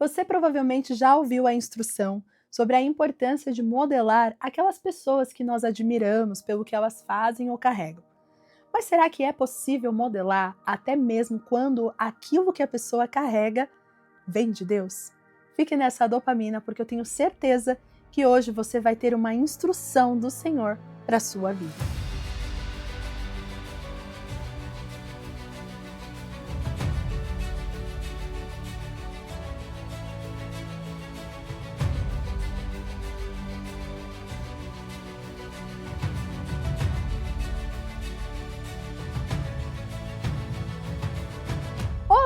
Você provavelmente já ouviu a instrução sobre a importância de modelar aquelas pessoas que nós admiramos pelo que elas fazem ou carregam. Mas será que é possível modelar até mesmo quando aquilo que a pessoa carrega vem de Deus? Fique nessa dopamina, porque eu tenho certeza que hoje você vai ter uma instrução do Senhor para a sua vida.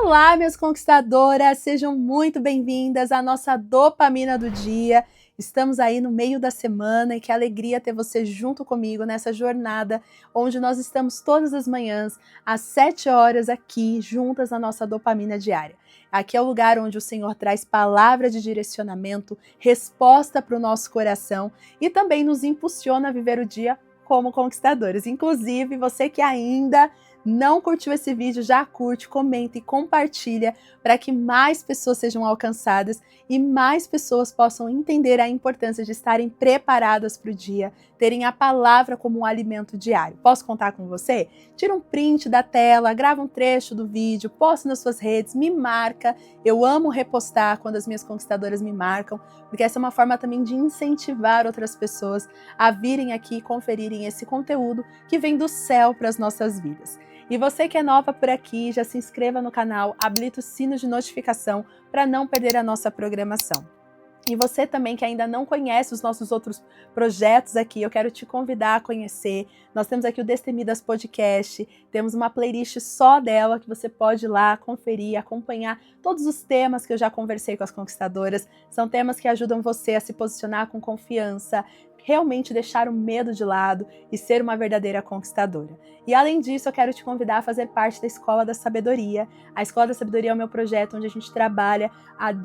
Olá, minhas conquistadoras! Sejam muito bem-vindas à nossa dopamina do dia. Estamos aí no meio da semana e que alegria ter você junto comigo nessa jornada, onde nós estamos todas as manhãs, às 7 horas aqui, juntas na nossa dopamina diária. Aqui é o lugar onde o Senhor traz palavra de direcionamento, resposta para o nosso coração e também nos impulsiona a viver o dia como conquistadores. Inclusive, você que ainda não curtiu esse vídeo, já curte, comenta e compartilha para que mais pessoas sejam alcançadas e mais pessoas possam entender a importância de estarem preparadas para o dia, terem a palavra como um alimento diário. Posso contar com você? Tira um print da tela, grava um trecho do vídeo, posta nas suas redes, me marca. Eu amo repostar quando as minhas conquistadoras me marcam, porque essa é uma forma também de incentivar outras pessoas a virem aqui e conferirem esse conteúdo que vem do céu para as nossas vidas. E você que é nova por aqui, já se inscreva no canal, habilita o sino de notificação para não perder a nossa programação. E você também que ainda não conhece os nossos outros projetos aqui, eu quero te convidar a conhecer. Nós temos aqui o Destemidas Podcast, temos uma playlist só dela que você pode ir lá conferir, acompanhar todos os temas que eu já conversei com as conquistadoras. São temas que ajudam você a se posicionar com confiança, realmente deixar o medo de lado e ser uma verdadeira conquistadora. E além disso, eu quero te convidar a fazer parte da Escola da Sabedoria. A Escola da Sabedoria é o meu projeto onde a gente trabalha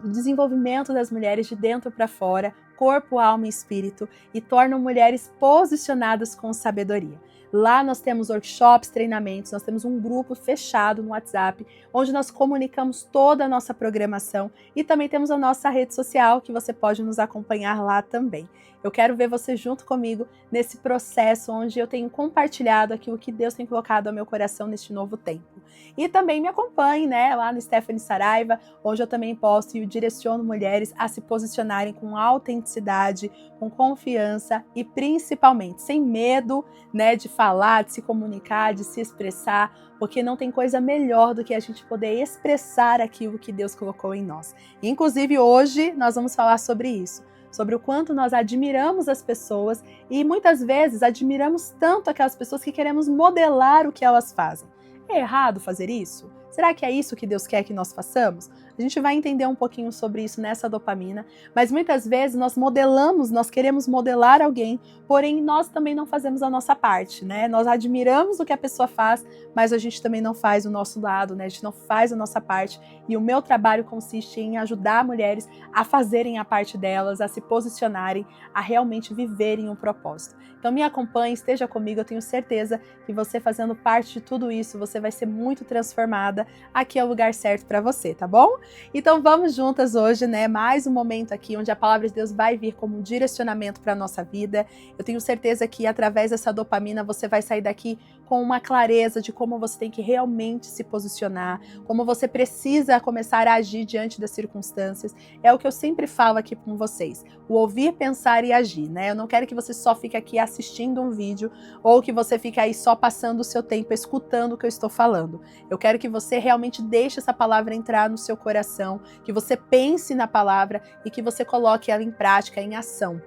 o desenvolvimento das mulheres de dentro para fora, corpo, alma e espírito, e tornam mulheres posicionadas com sabedoria. Lá nós temos workshops, treinamentos, nós temos um grupo fechado no WhatsApp, onde nós comunicamos toda a nossa programação e também temos a nossa rede social, que você pode nos acompanhar lá também. Eu quero ver você junto comigo nesse processo onde eu tenho compartilhado aquilo que Deus tem colocado ao meu coração neste novo tempo. E também me acompanhe, né, lá no Stephanie Saraiva, onde eu também posto e direciono mulheres a se posicionarem com autenticidade, com confiança e principalmente sem medo, né, de falar, de se comunicar, de se expressar, porque não tem coisa melhor do que a gente poder expressar aquilo que Deus colocou em nós. Inclusive hoje nós vamos falar sobre isso, sobre o quanto nós admiramos as pessoas e muitas vezes admiramos tanto aquelas pessoas que queremos modelar o que elas fazem. É errado fazer isso? Será que é isso que Deus quer que nós façamos? A gente vai entender um pouquinho sobre isso nessa dopamina, mas muitas vezes nós modelamos, nós queremos modelar alguém, porém nós também não fazemos a nossa parte, né? Nós admiramos o que a pessoa faz, mas a gente também não faz o nosso lado, né? A gente não faz a nossa parte, e o meu trabalho consiste em ajudar mulheres a fazerem a parte delas, a se posicionarem, a realmente viverem um propósito. Então me acompanhe, esteja comigo, eu tenho certeza que você fazendo parte de tudo isso, você vai ser muito transformada. Aqui é o lugar certo para você, tá bom? Então vamos juntas hoje, né? Mais um momento aqui onde a palavra de Deus vai vir como um direcionamento para a nossa vida. Eu tenho certeza que através dessa dopamina você vai sair daqui com uma clareza de como você tem que realmente se posicionar, como você precisa começar a agir diante das circunstâncias. É o que eu sempre falo aqui com vocês, o ouvir, pensar e agir, né? Eu não quero que você só fique aqui assistindo um vídeo ou que você fique aí só passando o seu tempo escutando o que eu estou falando. Eu quero que você realmente deixe essa palavra entrar no seu coração, que você pense na palavra e que você coloque ela em prática, em ação.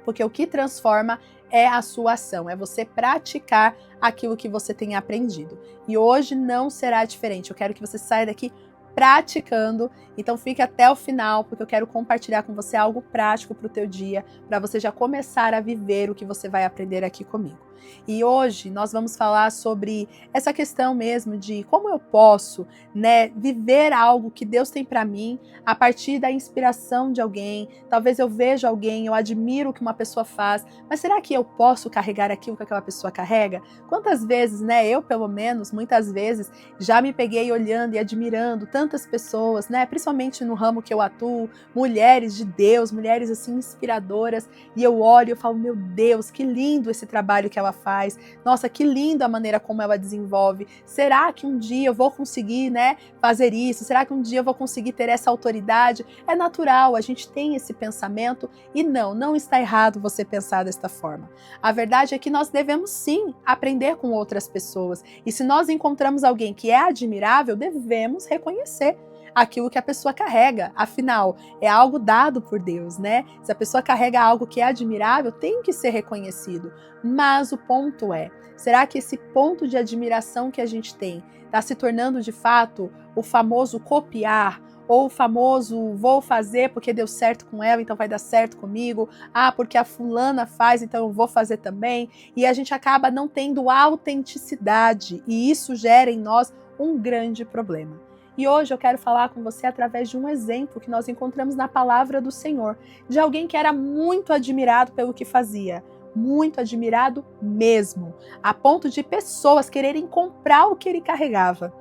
Porque o que transforma é a sua ação, é você praticar aquilo que você tem aprendido. E hoje não será diferente. Eu quero que você saia daqui praticando, então fique até o final, porque eu quero compartilhar com você algo prático para o teu dia, para você já começar a viver o que você vai aprender aqui comigo. E hoje nós vamos falar sobre essa questão mesmo de como eu posso, né, viver algo que Deus tem para mim a partir da inspiração de alguém. Talvez eu veja alguém, eu admiro o que uma pessoa faz, mas será que eu posso carregar aquilo que aquela pessoa carrega? Quantas vezes, né, eu pelo menos, muitas vezes, já me peguei olhando e admirando tanto tantas pessoas, né, principalmente no ramo que eu atuo, mulheres de Deus, mulheres assim inspiradoras, e eu olho e eu falo, meu Deus, que lindo esse trabalho que ela faz, nossa, que lindo a maneira como ela desenvolve, será que um dia eu vou conseguir, né, fazer isso, será que um dia eu vou conseguir ter essa autoridade? É natural, a gente tem esse pensamento, e não está errado você pensar desta forma. A verdade é que nós devemos sim aprender com outras pessoas, e se nós encontramos alguém que é admirável, devemos reconhecer aquilo que a pessoa carrega. Afinal, é algo dado por Deus, né? Se a pessoa carrega algo que é admirável, tem que ser reconhecido. Mas o ponto é, será que esse ponto de admiração que a gente tem está se tornando de fato o famoso copiar, ou o famoso vou fazer porque deu certo com ela, então vai dar certo comigo, porque a fulana faz, então eu vou fazer também, e a gente acaba não tendo autenticidade, e isso gera em nós um grande problema. E hoje eu quero falar com você através de um exemplo que nós encontramos na palavra do Senhor, de alguém que era muito admirado pelo que fazia, muito admirado mesmo, a ponto de pessoas quererem comprar o que ele carregava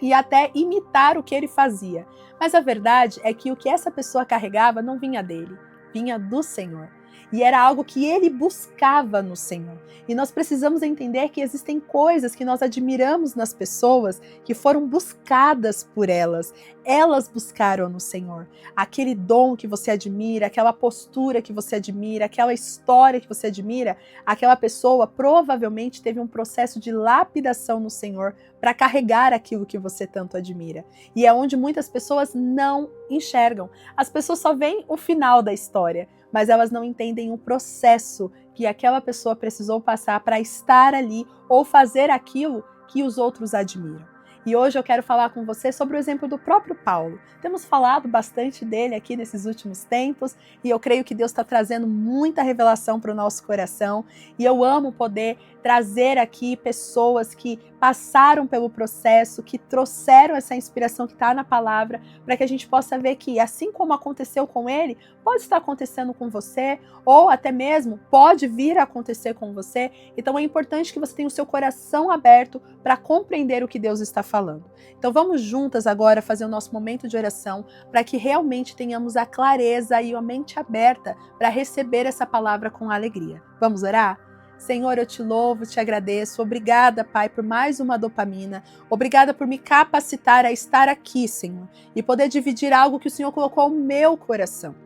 e até imitar o que ele fazia. Mas a verdade é que o que essa pessoa carregava não vinha dele, vinha do Senhor. E era algo que ele buscava no Senhor. E nós precisamos entender que existem coisas que nós admiramos nas pessoas que foram buscadas por elas. Elas buscaram no Senhor. Aquele dom que você admira, aquela postura que você admira, aquela história que você admira, aquela pessoa provavelmente teve um processo de lapidação no Senhor para carregar aquilo que você tanto admira. E é onde muitas pessoas não enxergam. As pessoas só veem o final da história, mas elas não entendem o processo que aquela pessoa precisou passar para estar ali ou fazer aquilo que os outros admiram. E hoje eu quero falar com você sobre o exemplo do próprio Paulo. Temos falado bastante dele aqui nesses últimos tempos e eu creio que Deus está trazendo muita revelação para o nosso coração. E eu amo poder trazer aqui pessoas que passaram pelo processo, que trouxeram essa inspiração que está na palavra, para que a gente possa ver que, assim como aconteceu com ele, pode estar acontecendo com você, ou até mesmo pode vir a acontecer com você. Então é importante que você tenha o seu coração aberto para compreender o que Deus está falando. Então vamos juntas agora fazer o nosso momento de oração para que realmente tenhamos a clareza e a mente aberta para receber essa palavra com alegria. Vamos orar? Senhor, eu te louvo, te agradeço. Obrigada, Pai, por mais uma dopamina. Obrigada por me capacitar a estar aqui, Senhor, e poder dividir algo que o Senhor colocou no meu coração.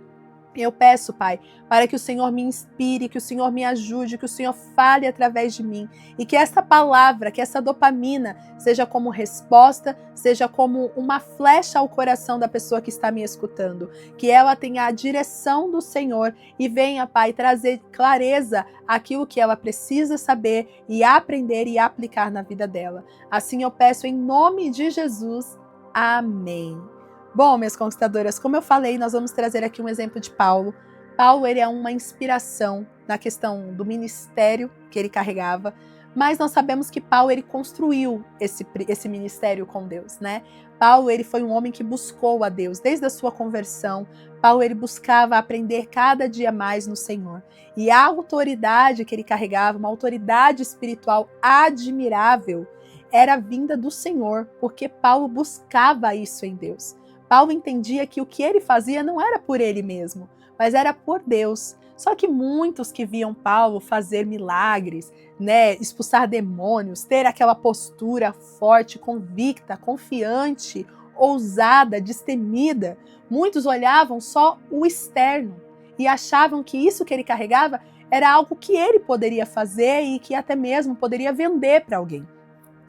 Eu peço, Pai, para que o Senhor me inspire, que o Senhor me ajude, que o Senhor fale através de mim e que essa palavra, que essa dopamina seja como resposta, seja como uma flecha ao coração da pessoa que está me escutando, que ela tenha a direção do Senhor e venha, Pai, trazer clareza àquilo que ela precisa saber e aprender e aplicar na vida dela. Assim eu peço em nome de Jesus. Amém. Bom, minhas conquistadoras, como eu falei, nós vamos trazer aqui um exemplo de Paulo. Paulo, ele é uma inspiração na questão do ministério que ele carregava, mas nós sabemos que Paulo, ele construiu esse ministério com Deus, né? Paulo, ele foi um homem que buscou a Deus desde a sua conversão. Paulo, ele buscava aprender cada dia mais no Senhor. E a autoridade que ele carregava, uma autoridade espiritual admirável, era vinda do Senhor, porque Paulo buscava isso em Deus. Paulo entendia que o que ele fazia não era por ele mesmo, mas era por Deus. Só que muitos que viam Paulo fazer milagres, né, expulsar demônios, ter aquela postura forte, convicta, confiante, ousada, destemida, muitos olhavam só o externo e achavam que isso que ele carregava era algo que ele poderia fazer e que até mesmo poderia vender para alguém.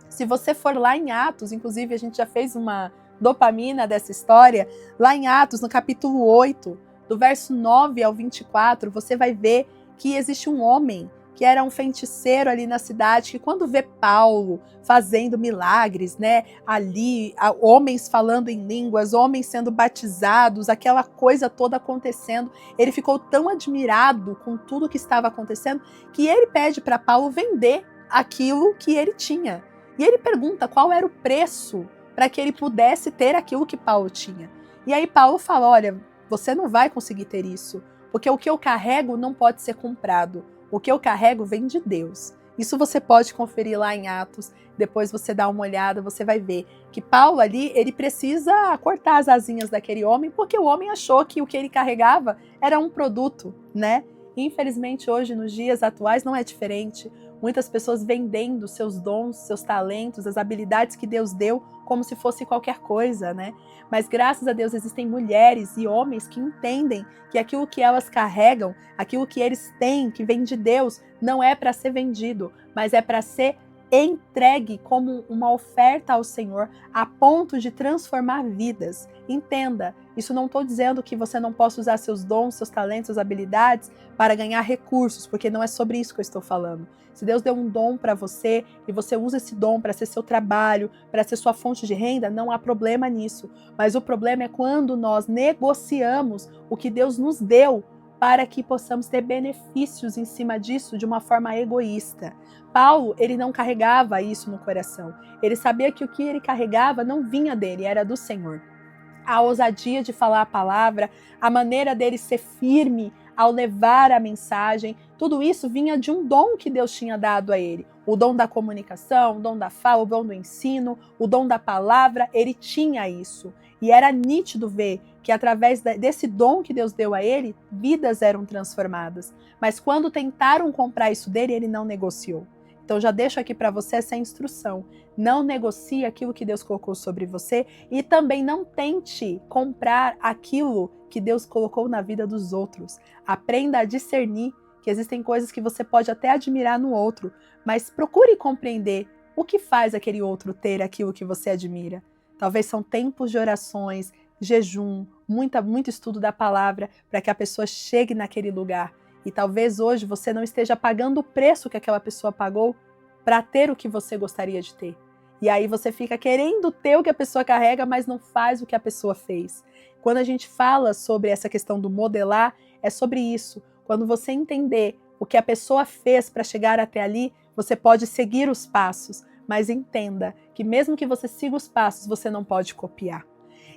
Se você for lá em Atos, inclusive a gente já fez uma dopamina dessa história, lá em Atos, no capítulo 8, do verso 9 ao 24, você vai ver que existe um homem que era um feiticeiro ali na cidade, que quando vê Paulo fazendo milagres, né, ali, homens falando em línguas, homens sendo batizados, aquela coisa toda acontecendo, ele ficou tão admirado com tudo que estava acontecendo, que ele pede para Paulo vender aquilo que ele tinha. E ele pergunta qual era o preço para que ele pudesse ter aquilo que Paulo tinha. E aí Paulo fala, olha, você não vai conseguir ter isso, porque o que eu carrego não pode ser comprado. O que eu carrego vem de Deus. Isso você pode conferir lá em Atos, depois você dá uma olhada, você vai ver que Paulo ali, ele precisa cortar as asinhas daquele homem, porque o homem achou que o que ele carregava era um produto, né? Infelizmente hoje, nos dias atuais, não é diferente. Muitas pessoas vendendo seus dons, seus talentos, as habilidades que Deus deu como se fosse qualquer coisa, né? Mas graças a Deus existem mulheres e homens que entendem que aquilo que elas carregam, aquilo que eles têm, que vem de Deus, não é para ser vendido, mas é para ser entregue como uma oferta ao Senhor a ponto de transformar vidas. Entenda, isso não estou dizendo que você não possa usar seus dons, seus talentos, suas habilidades para ganhar recursos, porque não é sobre isso que eu estou falando. Se Deus deu um dom para você e você usa esse dom para ser seu trabalho, para ser sua fonte de renda, não há problema nisso. Mas o problema é quando nós negociamos o que Deus nos deu para que possamos ter benefícios em cima disso de uma forma egoísta. Paulo, ele não carregava isso no coração. Ele sabia que o que ele carregava não vinha dele, era do Senhor. A ousadia de falar a palavra, a maneira dele ser firme ao levar a mensagem, tudo isso vinha de um dom que Deus tinha dado a ele. O dom da comunicação, o dom da fala, o dom do ensino, o dom da palavra, ele tinha isso. E era nítido ver que através desse dom que Deus deu a ele, vidas eram transformadas. Mas quando tentaram comprar isso dele, ele não negociou. Então já deixo aqui para você essa instrução. Não negocie aquilo que Deus colocou sobre você e também não tente comprar aquilo que Deus colocou na vida dos outros. Aprenda a discernir que existem coisas que você pode até admirar no outro, mas procure compreender o que faz aquele outro ter aquilo que você admira. Talvez são tempos de orações, jejum, muito estudo da palavra para que a pessoa chegue naquele lugar. E talvez hoje você não esteja pagando o preço que aquela pessoa pagou para ter o que você gostaria de ter. E aí você fica querendo ter o que a pessoa carrega, mas não faz o que a pessoa fez. Quando a gente fala sobre essa questão do modelar, é sobre isso. Quando você entender o que a pessoa fez para chegar até ali, você pode seguir os passos, mas entenda que mesmo que você siga os passos, você não pode copiar.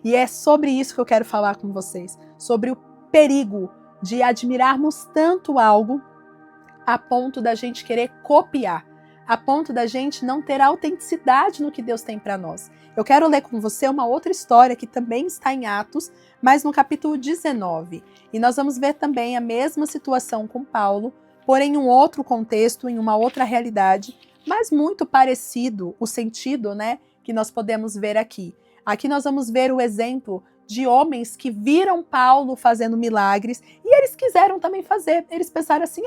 E é sobre isso que eu quero falar com vocês, sobre o perigo de admirarmos tanto algo a ponto da gente querer copiar, a ponto da gente não ter autenticidade no que Deus tem para nós. Eu quero ler com você uma outra história que também está em Atos, mas no capítulo 19. E nós vamos ver também a mesma situação com Paulo, porém em um outro contexto, em uma outra realidade, mas muito parecido o sentido, né, que nós podemos ver aqui. Aqui nós vamos ver o exemplo de homens que viram Paulo fazendo milagres e eles quiseram também fazer. Eles pensaram assim,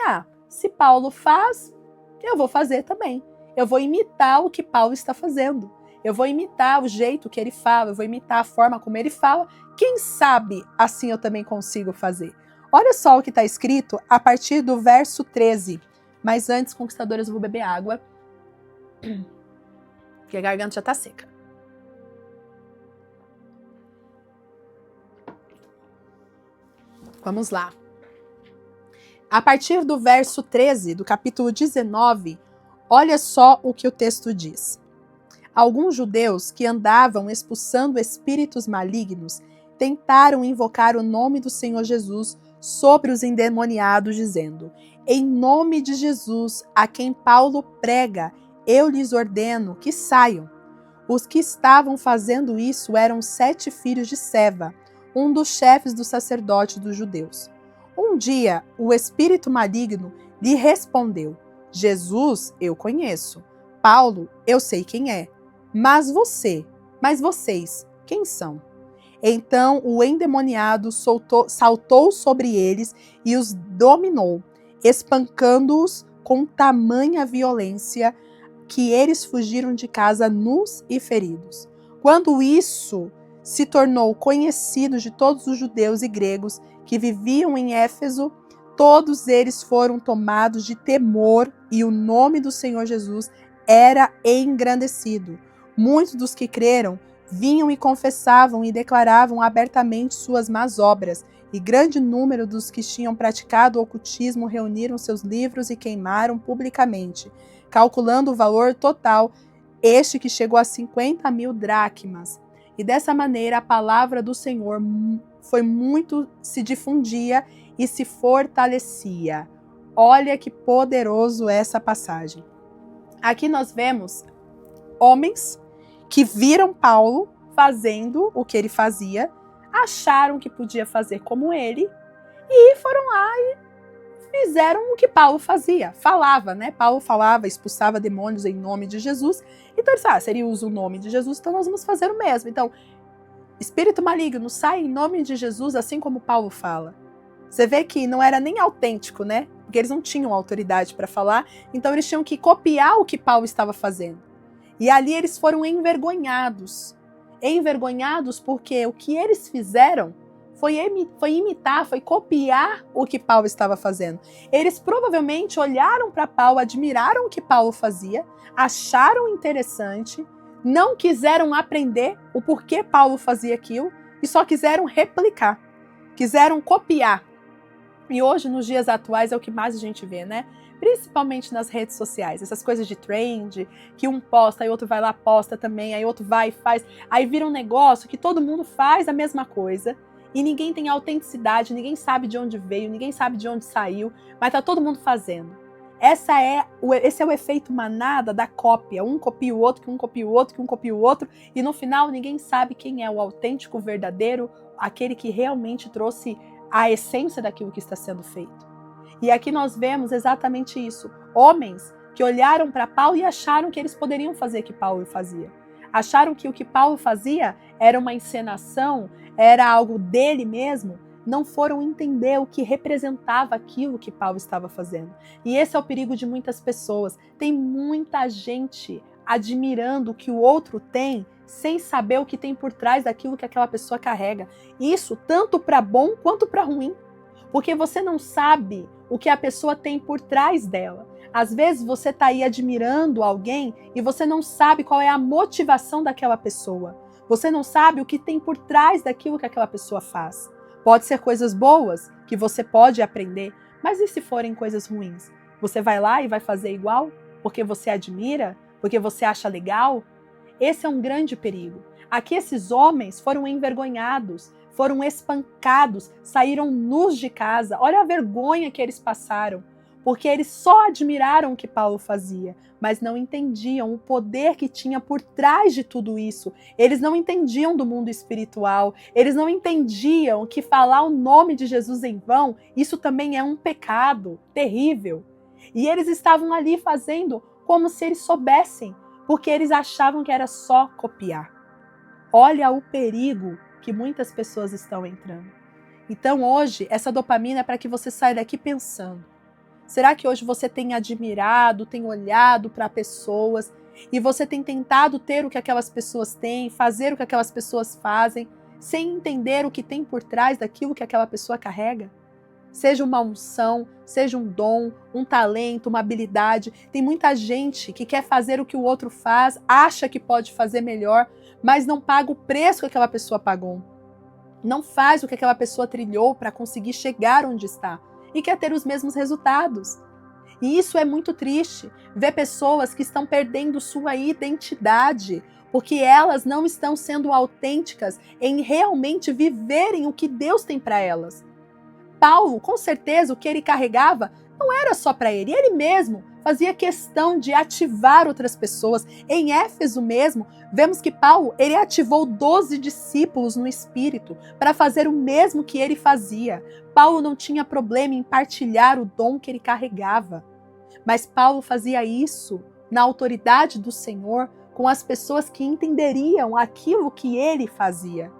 se Paulo faz, eu vou fazer também. Eu vou imitar o que Paulo está fazendo. Eu vou imitar o jeito que ele fala, eu vou imitar a forma como ele fala. Quem sabe assim eu também consigo fazer. Olha só o que está escrito a partir do verso 13. Mas antes, conquistadores, eu vou beber água, porque a garganta já está seca. Vamos lá. A partir do verso 13 do capítulo 19, olha só o que o texto diz. Alguns judeus que andavam expulsando espíritos malignos tentaram invocar o nome do Senhor Jesus sobre os endemoniados, dizendo: em nome de Jesus, a quem Paulo prega, eu lhes ordeno que saiam. Os que estavam fazendo isso eram 7 filhos de Seva, um dos chefes dos sacerdotes dos judeus. Um dia, o espírito maligno lhe respondeu: Jesus, eu conheço. Paulo, eu sei quem é. Mas vocês, quem são? Então o endemoniado saltou sobre eles e os dominou, espancando-os com tamanha violência que eles fugiram de casa nus e feridos. Quando isso se tornou conhecido de todos os judeus e gregos que viviam em Éfeso, todos eles foram tomados de temor e o nome do Senhor Jesus era engrandecido. Muitos dos que creram vinham e confessavam e declaravam abertamente suas más obras, e grande número dos que tinham praticado o ocultismo reuniram seus livros e queimaram publicamente, calculando o valor total, este que chegou a 50.000 dracmas. E dessa maneira a palavra do Senhor se difundia e se fortalecia. Olha que poderoso essa passagem. Aqui nós vemos homens que viram Paulo fazendo o que ele fazia, acharam que podia fazer como ele e foram lá e fizeram o que Paulo fazia, falava, né? Paulo falava, expulsava demônios em nome de Jesus. Então eles se ele usa o nome de Jesus, então nós vamos fazer o mesmo. Então, espírito maligno sai em nome de Jesus, assim como Paulo fala. Você vê que não era nem autêntico, né? Porque eles não tinham autoridade para falar, então eles tinham que copiar o que Paulo estava fazendo. E ali eles foram envergonhados. Envergonhados porque o que eles fizeram foi imitar, foi copiar o que Paulo estava fazendo. Eles provavelmente olharam para Paulo, admiraram o que Paulo fazia, acharam interessante, não quiseram aprender o porquê Paulo fazia aquilo e só quiseram replicar, quiseram copiar. E hoje, nos dias atuais, é o que mais a gente vê, né? Principalmente nas redes sociais, essas coisas de trend, que um posta, aí outro vai lá, posta também, aí outro vai e faz, aí vira um negócio que todo mundo faz a mesma coisa, e ninguém tem autenticidade, ninguém sabe de onde veio, ninguém sabe de onde saiu, mas tá todo mundo fazendo. Esse é o efeito manada da cópia, um copia o outro, que um copia o outro, que um copia o outro, e no final ninguém sabe quem é o autêntico, verdadeiro, aquele que realmente trouxe a essência daquilo que está sendo feito. E aqui nós vemos exatamente isso. Homens que olharam para Paulo e acharam que eles poderiam fazer o que Paulo fazia. Acharam que o que Paulo fazia era uma encenação, era algo dele mesmo. Não foram entender o que representava aquilo que Paulo estava fazendo. E esse é o perigo de muitas pessoas. Tem muita gente admirando o que o outro tem, sem saber o que tem por trás daquilo que aquela pessoa carrega. Isso tanto para bom quanto para ruim. Porque você não sabe o que a pessoa tem por trás dela. Às vezes você está aí admirando alguém e você não sabe qual é a motivação daquela pessoa. Você não sabe o que tem por trás daquilo que aquela pessoa faz. Pode ser coisas boas que você pode aprender, mas e se forem coisas ruins? Você vai lá e vai fazer igual? Porque você admira? Porque você acha legal? Esse é um grande perigo. Aqui esses homens foram envergonhados, foram espancados, saíram nus de casa. Olha a vergonha que eles passaram, porque eles só admiraram o que Paulo fazia, mas não entendiam o poder que tinha por trás de tudo isso. Eles não entendiam do mundo espiritual, eles não entendiam que falar o nome de Jesus em vão, isso também é um pecado terrível. E eles estavam ali fazendo como se eles soubessem, porque eles achavam que era só copiar. Olha o perigo que muitas pessoas estão entrando. Então hoje, essa dopamina é para que você saia daqui pensando. Será que hoje você tem admirado, tem olhado para pessoas e você tem tentado ter o que aquelas pessoas têm, fazer o que aquelas pessoas fazem, sem entender o que tem por trás daquilo que aquela pessoa carrega? Seja uma unção, seja um dom, um talento, uma habilidade. Tem muita gente que quer fazer o que o outro faz, acha que pode fazer melhor, mas não paga o preço que aquela pessoa pagou. Não faz o que aquela pessoa trilhou para conseguir chegar onde está. E quer ter os mesmos resultados. E isso é muito triste, ver pessoas que estão perdendo sua identidade, porque elas não estão sendo autênticas em realmente viverem o que Deus tem para elas. Paulo, com certeza, o que ele carregava não era só para ele, ele mesmo fazia questão de ativar outras pessoas. Em Éfeso mesmo, vemos que Paulo, ele ativou 12 discípulos no Espírito para fazer o mesmo que ele fazia. Paulo não tinha problema em partilhar o dom que ele carregava, mas Paulo fazia isso na autoridade do Senhor, com as pessoas que entenderiam aquilo que ele fazia.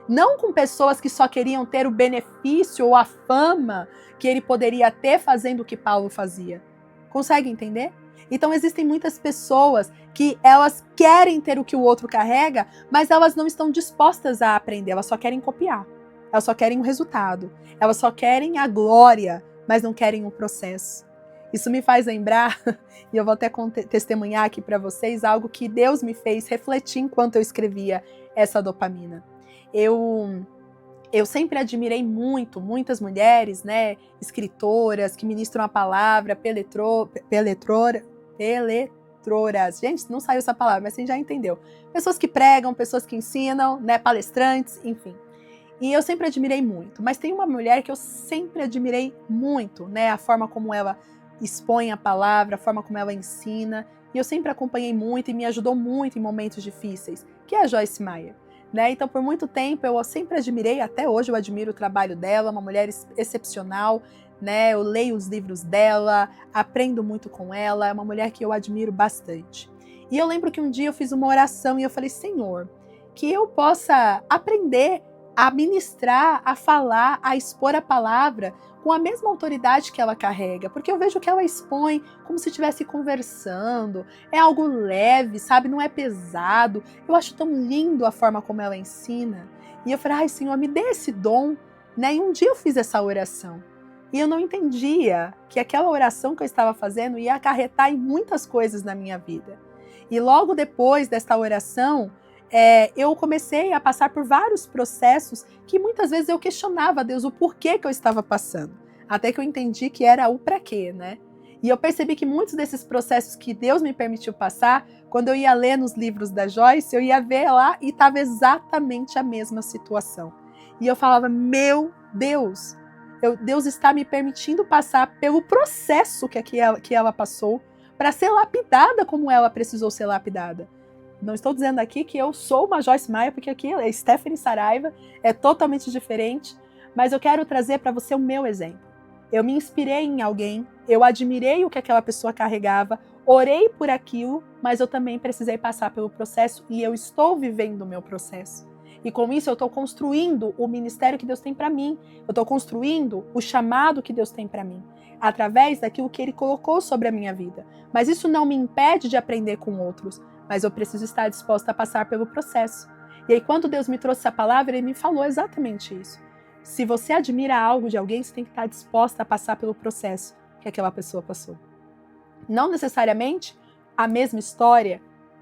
Não com pessoas que só queriam ter o benefício ou a fama que ele poderia ter fazendo o que Paulo fazia. Consegue entender? Então existem muitas pessoas que elas querem ter o que o outro carrega, mas elas não estão dispostas a aprender, elas só querem copiar. Elas só querem o resultado. Elas só querem a glória, mas não querem o processo. Isso me faz lembrar, e eu vou até testemunhar aqui para vocês, algo que Deus me fez refletir enquanto eu escrevia essa dopamina. Eu sempre admirei muitas mulheres, né, escritoras que ministram a palavra, peletroras. Gente, não saiu essa palavra, mas você já entendeu. Pessoas que pregam, pessoas que ensinam, né, palestrantes, enfim. E eu sempre admirei muito. Mas tem uma mulher que eu sempre admirei muito, né, a forma como ela expõe a palavra, a forma como ela ensina. e eu sempre acompanhei muito e me ajudou muito em momentos difíceis, que é a Joyce Meyer. Né? Então, por muito tempo, eu sempre admirei, até hoje eu admiro o trabalho dela, uma mulher excepcional, né? Eu leio os livros dela, aprendo muito com ela, é uma mulher que eu admiro bastante. E eu lembro que um dia eu fiz uma oração e eu falei, Senhor, que eu possa aprender a ministrar, a falar, a expor a palavra com a mesma autoridade que ela carrega, porque eu vejo que ela expõe como se estivesse conversando, é algo leve, sabe, não é pesado, eu acho tão lindo a forma como ela ensina, e eu falei, ai Senhor, me dê esse dom, né, e um dia eu fiz essa oração, e eu não entendia que aquela oração que eu estava fazendo ia acarretar em muitas coisas na minha vida, e logo depois desta oração, eu comecei a passar por vários processos que muitas vezes eu questionava a Deus o porquê que eu estava passando. Até que eu entendi que era o pra quê, né? E eu percebi que muitos desses processos que Deus me permitiu passar, quando eu ia ler nos livros da Joyce, eu ia ver lá e estava exatamente a mesma situação. E eu falava, meu Deus, Deus está me permitindo passar pelo processo que ela passou para ser lapidada como ela precisou ser lapidada. Não estou dizendo aqui que eu sou uma Joyce Meyer, porque aqui é Stephanie Saraiva, é totalmente diferente, mas eu quero trazer para você o meu exemplo. Eu me inspirei em alguém, eu admirei o que aquela pessoa carregava, orei por aquilo, mas eu também precisei passar pelo processo e eu estou vivendo o meu processo. E com isso eu estou construindo o ministério que Deus tem para mim, eu estou construindo o chamado que Deus tem para mim, através daquilo que Ele colocou sobre a minha vida. Mas isso não me impede de aprender com outros, mas eu preciso estar disposta a passar pelo processo. E aí, quando Deus me trouxe essa palavra, Ele me falou exatamente isso. Se você admira algo de alguém, você tem que estar disposta a passar pelo processo que aquela pessoa passou. Não necessariamente a mesma história,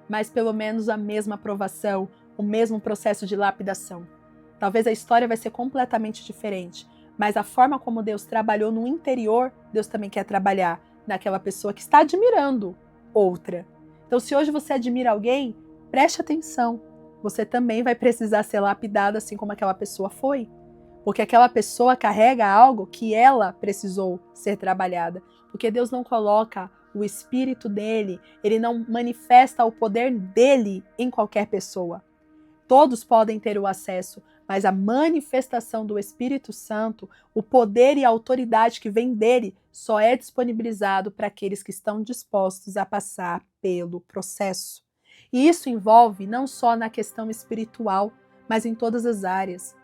mas pelo menos a mesma aprovação, o mesmo processo de lapidação. Talvez a história vai ser completamente diferente, mas a forma como Deus trabalhou no interior, Deus também quer trabalhar naquela pessoa que está admirando outra. Então, se hoje você admira alguém, preste atenção. Você também vai precisar ser lapidado assim como aquela pessoa foi. Porque aquela pessoa carrega algo que ela precisou ser trabalhada. Porque Deus não coloca o espírito dele, ele não manifesta o poder dele em qualquer pessoa. Todos podem ter o acesso, mas a manifestação do Espírito Santo, o poder e a autoridade que vem dele, só é disponibilizado para aqueles que estão dispostos a passar pelo processo. E isso envolve não só na questão espiritual, mas em todas as áreas.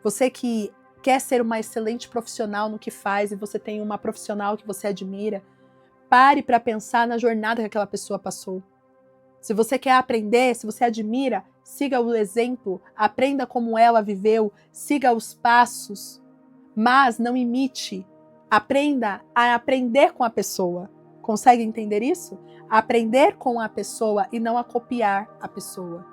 Você que quer ser uma excelente profissional no que faz e você tem uma profissional que você admira, pare para pensar na jornada que aquela pessoa passou. Se você quer aprender, se você admira, siga o exemplo, aprenda como ela viveu, siga os passos, mas não imite. Aprenda a aprender com a pessoa. Consegue entender isso? Aprender com a pessoa e não a copiar a pessoa.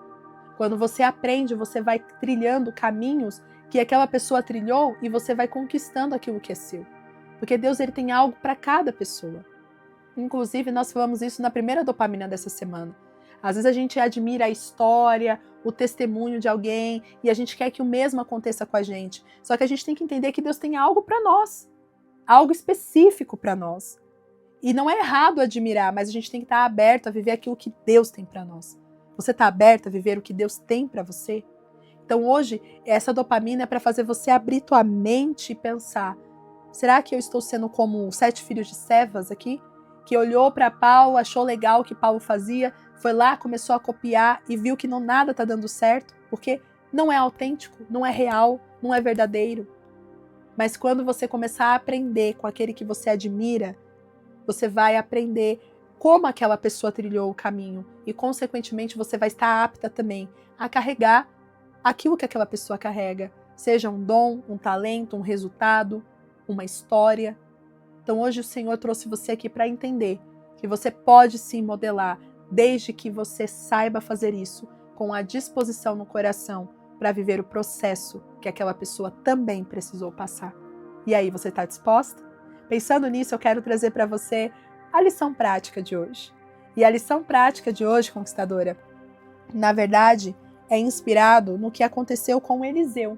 Quando você aprende, você vai trilhando caminhos que aquela pessoa trilhou e você vai conquistando aquilo que é seu. Porque Deus ele tem algo para cada pessoa. Inclusive, nós falamos isso na primeira dopamina dessa semana. Às vezes a gente admira a história, o testemunho de alguém e a gente quer que o mesmo aconteça com a gente. Só que a gente tem que entender que Deus tem algo para nós, algo específico para nós. E não é errado admirar, mas a gente tem que estar aberto a viver aquilo que Deus tem para nós. Você está aberto a viver o que Deus tem para você? Então hoje, essa dopamina é para fazer você abrir tua mente e pensar, será que eu estou sendo como os 7 filhos de Cefas aqui? Que olhou para Paulo, achou legal o que Paulo fazia, foi lá, começou a copiar e viu que nada está dando certo, porque não é autêntico, não é real, não é verdadeiro. Mas quando você começar a aprender com aquele que você admira, você vai aprender como aquela pessoa trilhou o caminho e, consequentemente, você vai estar apta também a carregar aquilo que aquela pessoa carrega, seja um dom, um talento, um resultado, uma história. Então hoje o Senhor trouxe você aqui para entender que você pode sim modelar, desde que você saiba fazer isso com a disposição no coração para viver o processo que aquela pessoa também precisou passar. E aí, você está disposta? Pensando nisso, eu quero trazer para você a lição prática de hoje. E a lição prática de hoje, conquistadora, na verdade, é inspirado no que aconteceu com Eliseu.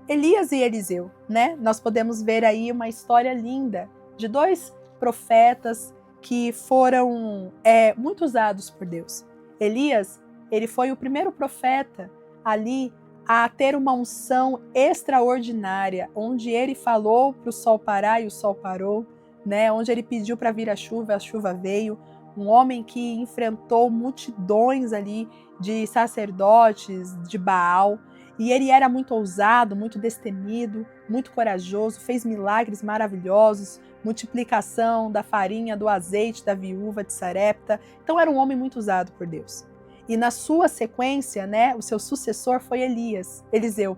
Elias e Eliseu, né? Nós podemos ver aí uma história linda de 2 profetas que foram muito usados por Deus. Elias, ele foi o primeiro profeta ali a ter uma unção extraordinária, onde ele falou para o sol parar e o sol parou, né? Onde ele pediu para vir a chuva veio. Um homem que enfrentou multidões ali de sacerdotes de Baal, e ele era muito ousado, muito destemido, muito corajoso, fez milagres maravilhosos, multiplicação da farinha, do azeite, da viúva de Sarepta. Então era um homem muito usado por Deus. E na sua sequência, né, o seu sucessor foi Eliseu.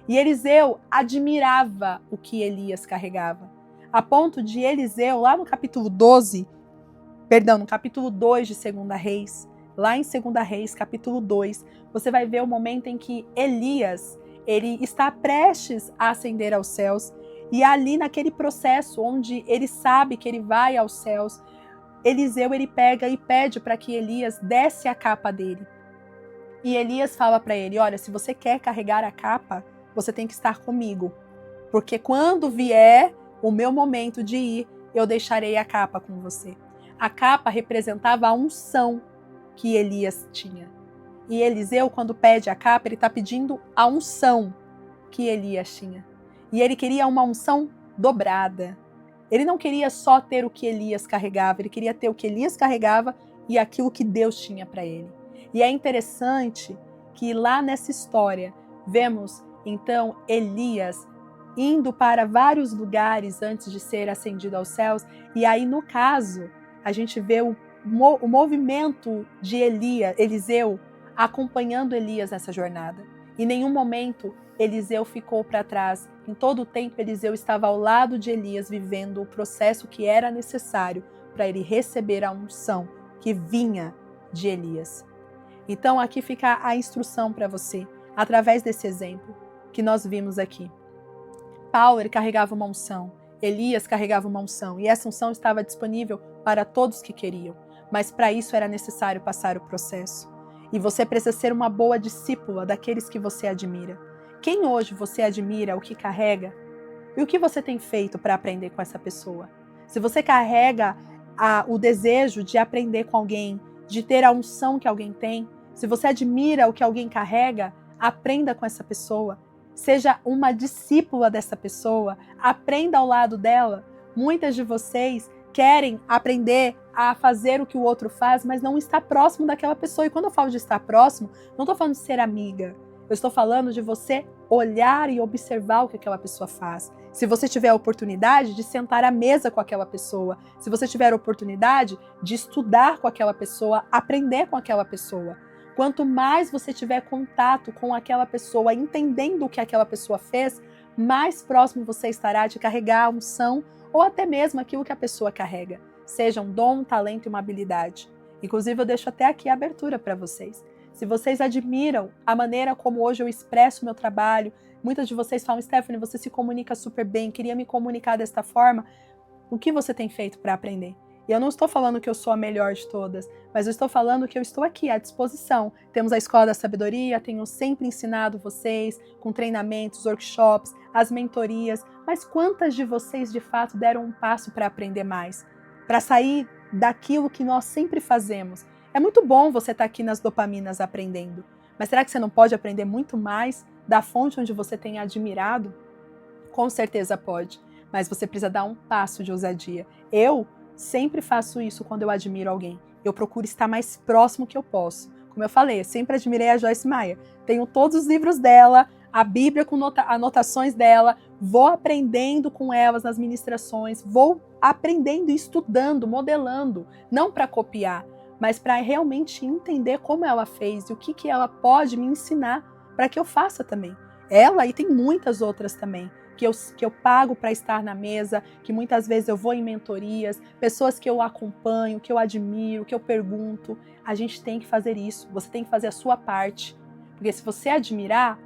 E Eliseu admirava o que Elias carregava, a ponto de Eliseu, lá no capítulo 2 de 2 Reis, lá em 2 Reis, capítulo 2, você vai ver o momento em que Elias, ele está prestes a ascender aos céus, e ali naquele processo onde ele sabe que ele vai aos céus, Eliseu, ele pega e pede para que Elias desse a capa dele. E Elias fala para ele, olha, se você quer carregar a capa, você tem que estar comigo, porque quando vier o meu momento de ir, eu deixarei a capa com você. A capa representava a unção que Elias tinha. E Eliseu, quando pede a capa, ele está pedindo a unção que Elias tinha. E ele queria uma unção dobrada. Ele não queria só ter o que Elias carregava, ele queria ter o que Elias carregava e aquilo que Deus tinha para ele. E é interessante que lá nessa história, vemos então Elias indo para vários lugares antes de ser ascendido aos céus. E aí, no caso, a gente vê o movimento de Eliseu acompanhando Elias nessa jornada. Em nenhum momento Eliseu ficou para trás. Em todo o tempo, Eliseu estava ao lado de Elias, vivendo o processo que era necessário para ele receber a unção que vinha de Elias. Então, aqui fica a instrução para você, através desse exemplo que nós vimos aqui. Paulo, ele carregava uma unção, Elias carregava uma unção, e essa unção estava disponível para todos que queriam, mas para isso era necessário passar o processo. E você precisa ser uma boa discípula daqueles que você admira. Quem hoje você admira, o que carrega? E o que você tem feito para aprender com essa pessoa? Se você carrega o desejo de aprender com alguém, de ter a unção que alguém tem, se você admira o que alguém carrega, aprenda com essa pessoa. Seja uma discípula dessa pessoa, aprenda ao lado dela. Muitas de vocês querem aprender a fazer o que o outro faz, mas não está próximo daquela pessoa. E quando eu falo de estar próximo, não estou falando de ser amiga. Eu estou falando de você olhar e observar o que aquela pessoa faz. Se você tiver a oportunidade de sentar à mesa com aquela pessoa, se você tiver a oportunidade de estudar com aquela pessoa, aprender com aquela pessoa. Quanto mais você tiver contato com aquela pessoa, entendendo o que aquela pessoa fez, mais próximo você estará de carregar a unção ou até mesmo aquilo que a pessoa carrega. Seja um dom, um talento e uma habilidade. Inclusive, eu deixo até aqui a abertura para vocês. Se vocês admiram a maneira como hoje eu expresso o meu trabalho, muitas de vocês falam, Stephanie, você se comunica super bem, queria me comunicar desta forma. O que você tem feito para aprender? E eu não estou falando que eu sou a melhor de todas, mas eu estou falando que eu estou aqui à disposição. Temos a Escola da Sabedoria, tenho sempre ensinado vocês com treinamentos, workshops, as mentorias, mas quantas de vocês de fato deram um passo para aprender mais? Para sair daquilo que nós sempre fazemos. É muito bom você estar aqui nas dopaminas aprendendo, mas será que você não pode aprender muito mais da fonte onde você tem admirado? Com certeza pode, mas você precisa dar um passo de ousadia. Eu sempre faço isso quando eu admiro alguém. Eu procuro estar mais próximo que eu posso. Como eu falei, eu sempre admirei a Joyce Meyer. Tenho todos os livros dela, a Bíblia com anotações dela, vou aprendendo com elas nas ministrações, vou aprendendo, estudando, modelando, não para copiar, mas para realmente entender como ela fez e o que ela pode me ensinar para que eu faça também. Ela e tem muitas outras também, que eu pago para estar na mesa, que muitas vezes eu vou em mentorias, pessoas que eu acompanho, que eu admiro, que eu pergunto. A gente tem que fazer isso, você tem que fazer a sua parte. Porque se você admirar,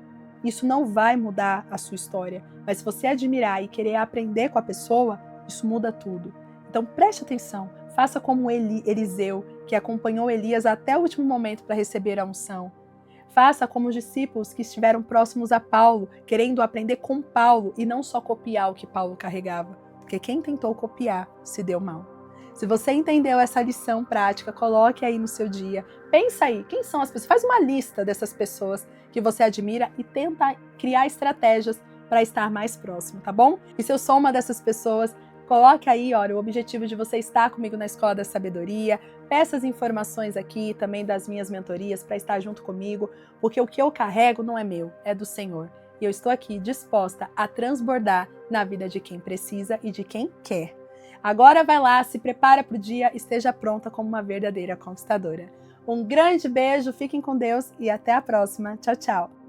isso não vai mudar a sua história. Mas se você admirar e querer aprender com a pessoa, isso muda tudo. Então preste atenção, faça como Eliseu, que acompanhou Elias até o último momento para receber a unção. Faça como os discípulos que estiveram próximos a Paulo, querendo aprender com Paulo e não só copiar o que Paulo carregava. Porque quem tentou copiar se deu mal. Se você entendeu essa lição prática, coloque aí no seu dia. Pensa aí, quem são as pessoas? Faz uma lista dessas pessoas que você admira e tenta criar estratégias para estar mais próximo, tá bom? E se eu sou uma dessas pessoas, coloque aí, olha, o objetivo de você estar comigo na Escola da Sabedoria. Peça as informações aqui também das minhas mentorias para estar junto comigo, porque o que eu carrego não é meu, é do Senhor. E eu estou aqui disposta a transbordar na vida de quem precisa e de quem quer. Agora vai lá, se prepara para o dia, esteja pronta como uma verdadeira conquistadora. Um grande beijo, fiquem com Deus e até a próxima. Tchau, tchau!